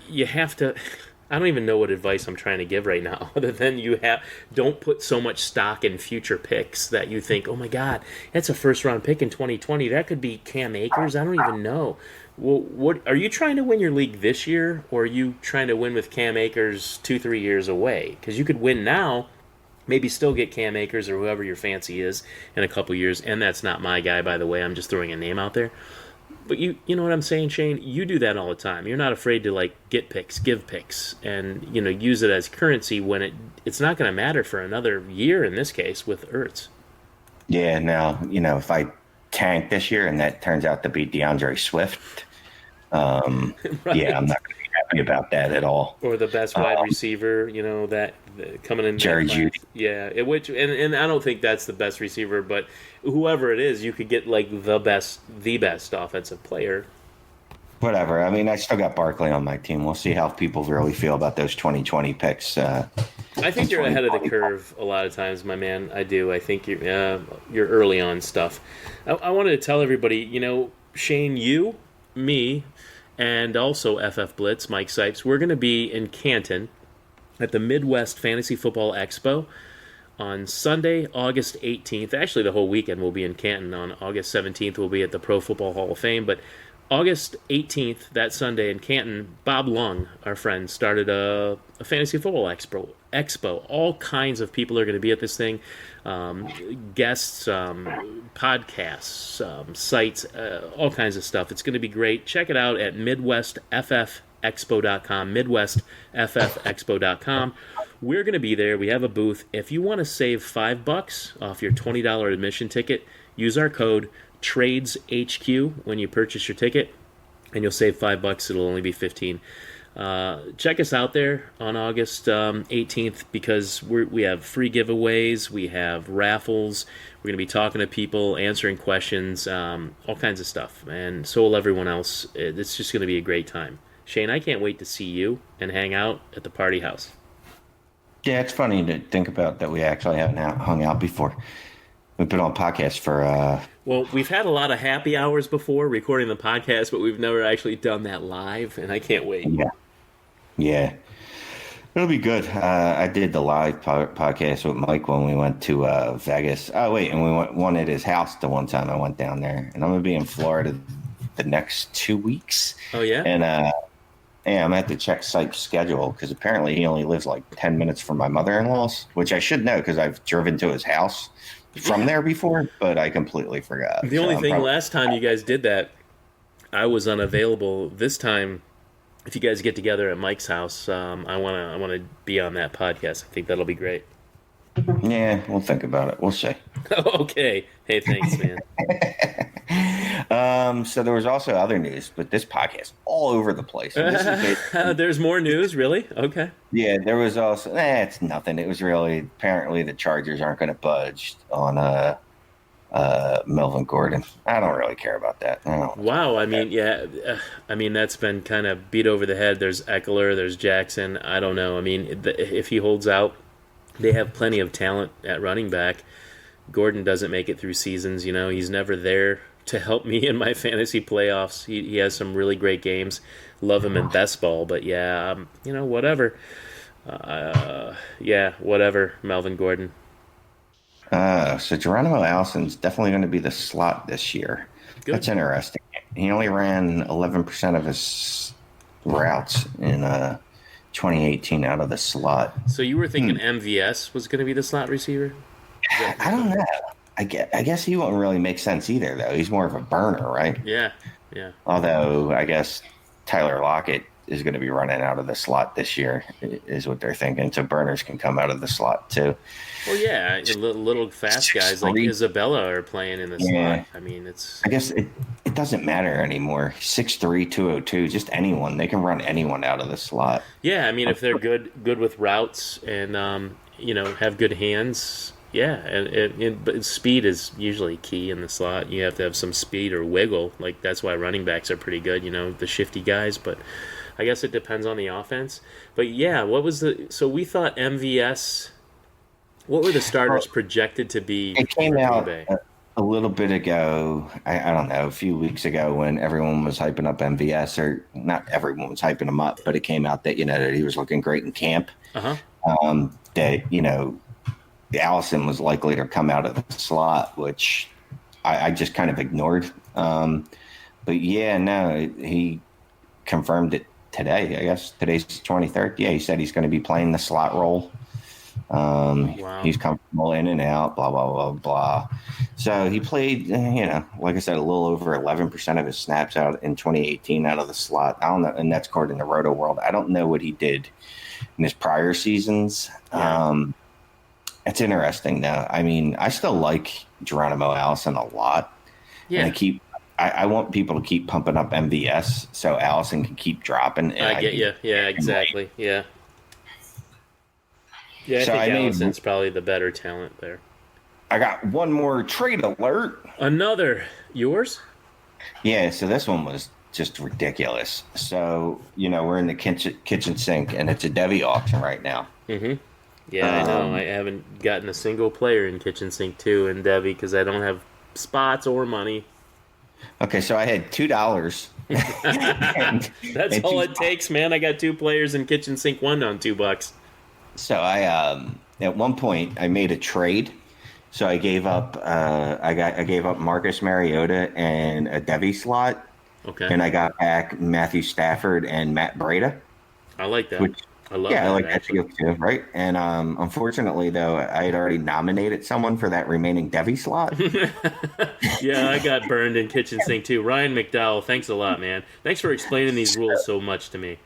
you have to. I don't even know what advice I'm trying to give right now, other than don't put so much stock in future picks that you think, oh my God, that's a first round pick in 2020. That could be Cam Akers. I don't even know. Well, what are you trying to win your league this year, or are you trying to win with Cam Akers 2-3 years away? Because you could win now. Maybe still get Cam Akers or whoever your fancy is in a couple years, and that's not my guy, by the way. I'm just throwing a name out there. But you know what I'm saying, Shane? You do that all the time. You're not afraid to get picks, give picks, and use it as currency when it's not going to matter for another year in this case with Ertz. Yeah, now, if I tank this year and that turns out to be DeAndre Swift, Right. yeah, I'm not going to be happy about that at all. Or the best wide receiver, that coming in. Jerry Jeudy. Yeah, and I don't think that's the best receiver, but whoever it is, you could get like the best offensive player. Whatever. I mean, I still got Barkley on my team. We'll see how people really feel about those 2020 picks. I think you're ahead of the curve a lot of times, my man. I do. I think you're early on stuff. I wanted to tell everybody, Shane, you, me, and also FF Blitz, Mike Cipes, we're going to be in Canton at the Midwest Fantasy Football Expo on Sunday, August 18th. Actually, the whole weekend we'll be in Canton. On August 17th, we'll be at the Pro Football Hall of Fame. But August 18th, that Sunday in Canton, Bob Lung, our friend, started a fantasy football expo. All kinds of people are going to be at this thing. Guests, podcasts, sites, all kinds of stuff. It's going to be great. Check it out at MidwestFFExpo.com, MidwestFFExpo.com. We're going to be there. We have a booth. If you want to save $5 off your $20 admission ticket, use our code TradesHQ when you purchase your ticket, and you'll save $5. It'll only be $15. Check us out there on August 18th because we have free giveaways, we have raffles, we're going to be talking to people, answering questions, all kinds of stuff, and so will everyone else. It's just going to be a great time. Shane, I can't wait to see you and hang out at the party house. Yeah, it's funny to think about that we actually haven't hung out before. We've been on podcasts for... Well, we've had a lot of happy hours before recording the podcast, but we've never actually done that live, and I can't wait. Yeah. It'll be good. I did the live podcast with Mike when we went to Vegas. Oh, wait, and we went one at his house the one time I went down there. And I'm going to be in Florida the next 2 weeks. Oh, yeah? And I'm going to have to check Cipes' schedule because apparently he only lives like 10 minutes from my mother-in-law's, which I should know because I've driven to his house from there before, but I completely forgot. The only thing, last time you guys did that, I was unavailable. This time, if you guys get together at Mike's house, I want to be on that podcast. I think that'll be great. Yeah, we'll think about it. We'll see. Okay. Hey, thanks, man. So there was also other news, but this podcast all over the place. There's more news, really? Okay. Yeah, there was also. It's nothing. It was really apparently the Chargers aren't going to budge on Melvin Gordon. I don't really care about that. Wow. I mean, that's been kind of beat over the head. There's Eckler, there's Jackson. I don't know. I mean, if he holds out, they have plenty of talent at running back. Gordon doesn't make it through seasons. He's never there to help me in my fantasy playoffs. He has some really great games. Love him in best ball, but whatever. Whatever, Melvin Gordon. So Geronimo Allison's definitely going to be the slot this year. Good. That's interesting. He only ran 11% of his routes in 2018 out of the slot. So you were thinking MVS was going to be the slot receiver? I don't know. I guess he won't really make sense either, though. He's more of a burner, right? Yeah. Although I guess Tyler Lockett is going to be running out of the slot this year, is what they're thinking. So burners can come out of the slot too. Well, yeah, little fast guys like Isabella are playing in the slot. I mean, I guess it doesn't matter anymore. 6'3", 202, just anyone. They can run anyone out of the slot. Yeah, I mean, if they're good with routes and have good hands. Yeah, but speed is usually key in the slot. You have to have some speed or wiggle. Like that's why running backs are pretty good. The shifty guys, but. I guess it depends on the offense. But yeah, so we thought MVS, what were the starters projected to be? It came out a little bit ago, I don't know, a few weeks ago when everyone was hyping up MVS, or not everyone was hyping him up, but it came out that, that he was looking great in camp. That, Allison was likely to come out of the slot, which I just kind of ignored. But yeah, no, he confirmed it today. I guess today's 23rd. Yeah, he said he's going to be playing the slot role. Wow. He's comfortable in and out, blah, blah, blah, blah. So he played, like I said, a little over 11% of his snaps out in 2018 out of the slot. I don't know, and that's according to Roto World. I don't know what he did in his prior seasons. Yeah. It's interesting though. I mean, I still like Geronimo Allison a lot. Yeah. And I want people to keep pumping up MVS so Allison can keep dropping. And I get you. Yeah, exactly. Yeah. Yeah, I think Allison's probably the better talent there. I got one more trade alert. Another. Yours? Yeah, so this one was just ridiculous. So, we're in the kitchen sink, and it's a Devi auction right now. Mm-hmm. Yeah, I know. I haven't gotten a single player in Kitchen Sink 2 in Devi because I don't have spots or money. Okay, so I had $2. That's all it takes, man. I got 2 players in Kitchen Sink 1 on $2. So I at one point I made a trade. So I gave up I gave up Marcus Mariota and a Devi slot. Okay. And I got back Matthew Stafford and Matt Breida. I like that. I love that. Yeah, I like that deal too, right? And unfortunately, though, I had already nominated someone for that remaining Devi slot. Yeah, I got burned in Kitchen Sink too. Ryan McDowell, thanks a lot, man. Thanks for explaining these rules so much to me.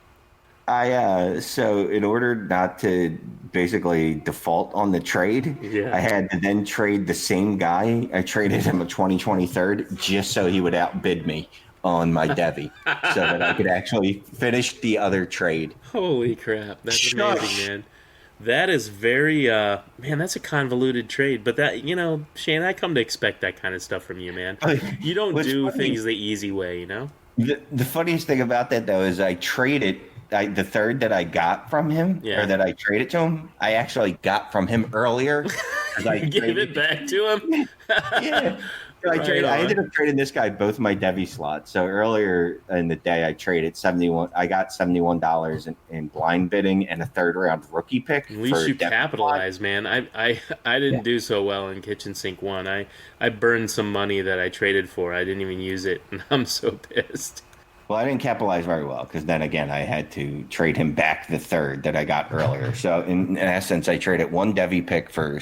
So in order not to basically default on the trade, I had to then trade the same guy. I traded him a 2023 just so he would outbid me on my Devi so that I could actually finish the other trade. Holy crap. That's amazing, man. That is very, man, that's a convoluted trade. But that, Shane, I come to expect that kind of stuff from you, man. You don't do things the easy way, The funniest thing about that, though, is I traded the third that I got from him, or that I traded to him, I actually got from him earlier. I gave it back to him? Yeah. So I ended up trading this guy both my Devi slots. So earlier in the day, I traded I got $71 in blind bidding and a third round rookie pick. At least you capitalized, man. I didn't do so well in Kitchen Sink 1. I burned some money that I traded for. I didn't even use it, and I'm so pissed. Well, I didn't capitalize very well because then again, I had to trade him back the third that I got earlier. So in essence, I traded one Devi pick for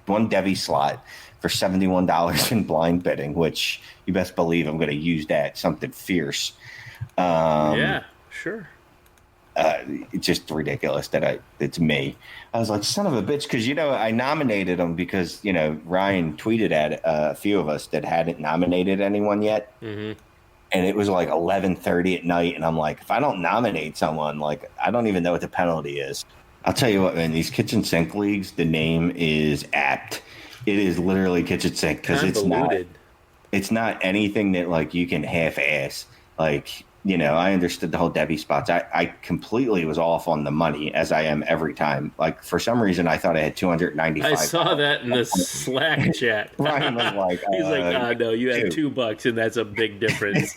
one Devi slot for $71 in blind bidding, which you best believe I'm going to use that something fierce. Yeah, sure. It's just ridiculous that it's me. I was like, son of a bitch, because I nominated him because Ryan tweeted at a few of us that hadn't nominated anyone yet, and it was like 11:30 at night, and I'm like, if I don't nominate someone, like I don't even know what the penalty is. I'll tell you what, man. These kitchen sink leagues, the name is apt. It is literally kitchen sink because it's not anything that like you can half-ass. Like, I understood the whole Devi spots. I completely was off on the money as I am every time. Like for some reason, I thought I had 295. I saw that in the Slack chat. Ryan was like, he's like, no, you had $2, and that's a big difference.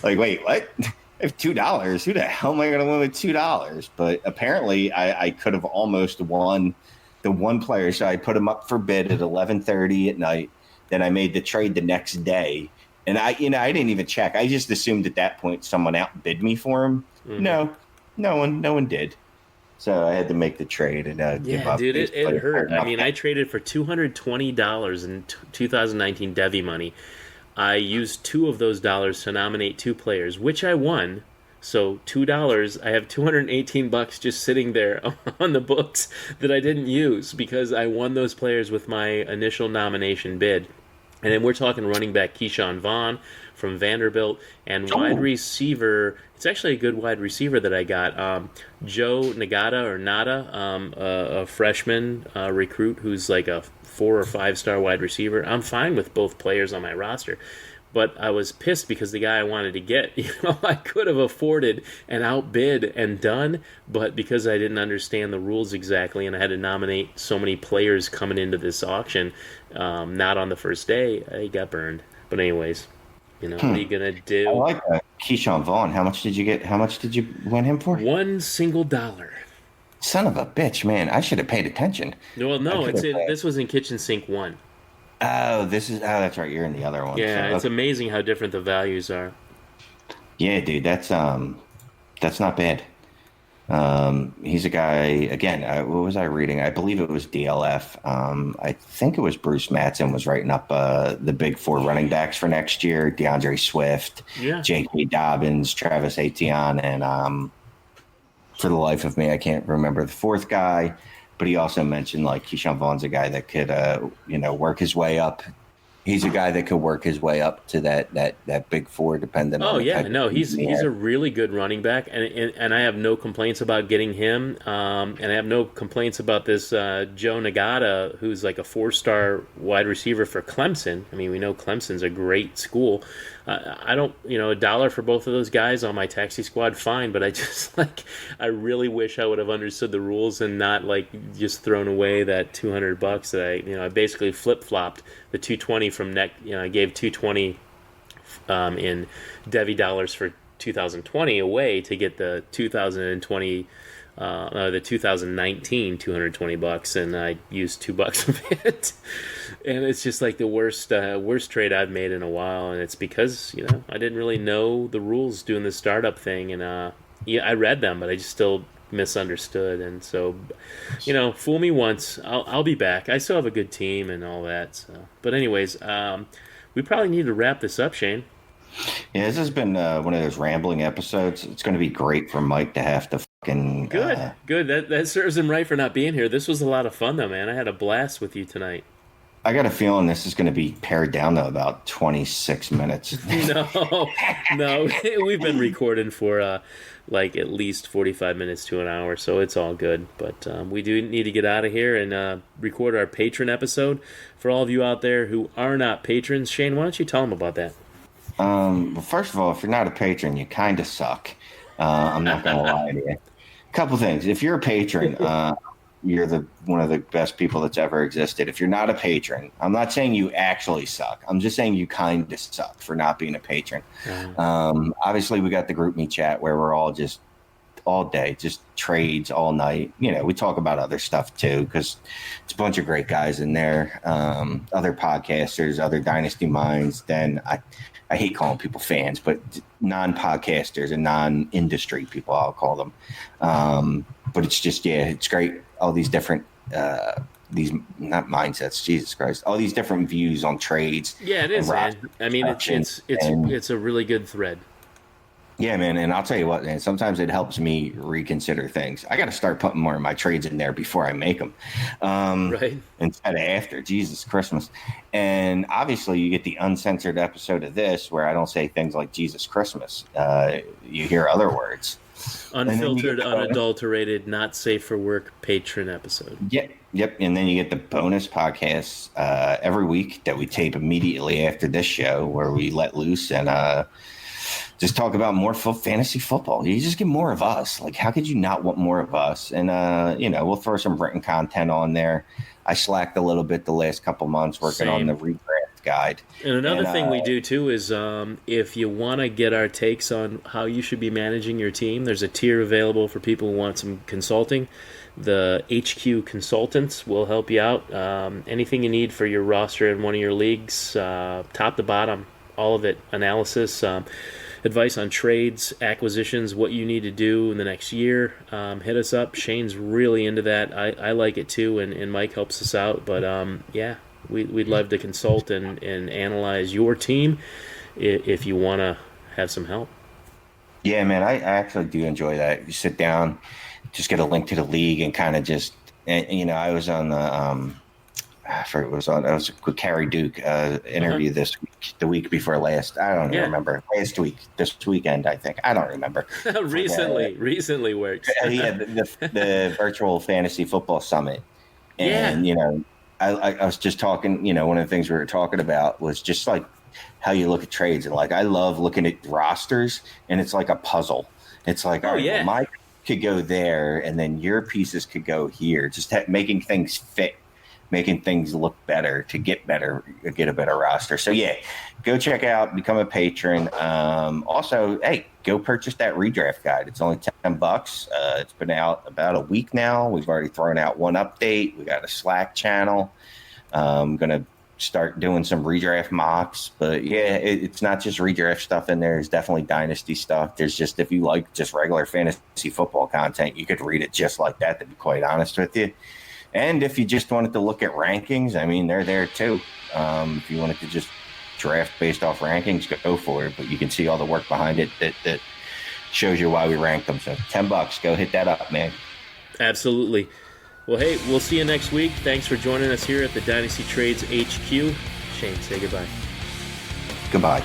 Like, wait, what? I have $2. Who the hell am I going to win with $2? But apparently, I could have almost won the one player, so I put him up for bid at 11:30 at night. Then I made the trade the next day, and I didn't even check. I just assumed at that point someone outbid me for him. No one did. So I had to make the trade and give up. Dude, it hurt. I mean, I traded for $220 in 2019 Devi money. I used 2 of those dollars to nominate 2 players, which I won. So $2, I have $218 just sitting there on the books that I didn't use because I won those players with my initial nomination bid. And then we're talking running back Keyshawn Vaughn from Vanderbilt and wide receiver. It's actually a good wide receiver that I got. Joe Nagata, a freshman recruit who's like a 4 or 5 star wide receiver. I'm fine with both players on my roster. But I was pissed because the guy I wanted to get, I could have afforded and outbid and done, but because I didn't understand the rules exactly and I had to nominate so many players coming into this auction, not on the first day, I got burned. But anyways, what are you gonna do? I like that. Keyshawn Vaughn, how much did you get? How much did you win him for? $1 single. Son of a bitch, man! I should have paid attention. Well, no, this was in Kitchen Sink 1. Oh, that's right. You're in the other one. Yeah, so, it's amazing how different the values are. Yeah, dude, that's not bad. He's a guy again. What was I reading? I believe it was DLF. I think it was Bruce Mattson was writing up the big 4 running backs for next year: DeAndre Swift, J.K. Dobbins, Travis Etienne, and for the life of me, I can't remember the fourth guy, but he also mentioned like Keyshawn Vaughn's a guy that could, work his way up. He's a guy that could work his way up to that big four, depending on. Oh yeah, no, he's a really good running back, and I have no complaints about getting him, and I have no complaints about this Joe Nagata, who's like a 4-star wide receiver for Clemson. I mean, we know Clemson's a great school. I don't, $1 for both of those guys on my taxi squad, fine, but I just I really wish I would have understood the rules and not like just thrown away that $200 that I basically flip flopped the 220 from neck. I gave 220 in Devi dollars for 2020 away to get the 2020. The 2019 $220, and I used $2 of it, and it's just like the worst trade I've made in a while, and it's because I didn't really know the rules doing the startup thing, and I read them, but I just still misunderstood, and so fool me once, I'll be back. I still have a good team and all that. So, but anyways, we probably need to wrap this up, Shane. Yeah, this has been one of those rambling episodes. It's going to be great for Mike to have to fucking... Good. That serves him right for not being here. This was a lot of fun, though, man. I had a blast with you tonight. I got a feeling this is going to be pared down to about 26 minutes. No. We've been recording for at least 45 minutes to an hour, so it's all good. But we do need to get out of here and record our patron episode. For all of you out there who are not patrons, Shane, why don't you tell them about that? Well, first of all, if you're not a patron, you kind of suck. I'm not going to lie to you. A couple things. If you're a patron, you're one of the best people that's ever existed. If you're not a patron, I'm not saying you actually suck. I'm just saying you kind of suck for not being a patron. Obviously, we got the group me chat where we're all just all day, just trades all night. We talk about other stuff too because it's a bunch of great guys in there. Other podcasters, other Dynasty minds. Then I hate calling people fans, but non-podcasters and non-industry people, I'll call them. But it's just, it's great. All these different, these not mindsets, Jesus Christ, all these different views on trades. Yeah, it is, man. I mean, it's a really good thread. Yeah, man, and I'll tell you what, man, sometimes it helps me reconsider things. I got to start putting more of my trades in there before I make them. Right. Instead of after. Jesus Christmas. And obviously you get the uncensored episode of this where I don't say things like Jesus Christmas. You hear other words. Unfiltered, unadulterated, not safe for work patron episode. Yep. And then you get the bonus podcasts every week that we tape immediately after this show where we let loose and just talk about more fantasy football. You just get more of us. Like, how could you not want more of us? And, we'll throw some written content on there. I slacked a little bit the last couple months working on the redraft guide. And another thing we do, too, is if you want to get our takes on how you should be managing your team, there's a tier available for people who want some consulting. The HQ consultants will help you out. Anything you need for your roster in one of your leagues, top to bottom, all of it, analysis, advice on trades, acquisitions, what you need to do in the next year. Hit us up. Shane's really into that. I like it too, and Mike helps us out. But we'd love to consult and analyze your team if you want to have some help. Yeah, man, I actually do enjoy that. You sit down, just get a link to the league, and kind of just, I was on the I was with Carrie Duke interview this week, the week before last. I don't even remember. Last week, this weekend, I think. I don't remember. Recently works. He had the virtual fantasy football summit. And, I was just talking, one of the things we were talking about was just like how you look at trades. And like, I love looking at rosters and it's like a puzzle. It's like, well, my could go there and then your pieces could go here, just making things fit. Making things look better to get a better roster. So go check out, become a patron. Also, hey, go purchase that redraft guide. It's only $10. It's been out about a week now. We've already thrown out one update. We got a Slack channel. I'm going to start doing some redraft mocks, but it's not just redraft stuff in there. There's definitely dynasty stuff. There's just, if you like just regular fantasy football content, you could read it just like that, to be quite honest with you. And if you just wanted to look at rankings, I mean, they're there too. If you wanted to just draft based off rankings, go for it. But you can see all the work behind it that shows you why we ranked them. So $10, go hit that up, man. Absolutely. Well, hey, we'll see you next week. Thanks for joining us here at the Dynasty Trades HQ. Shane, say goodbye. Goodbye.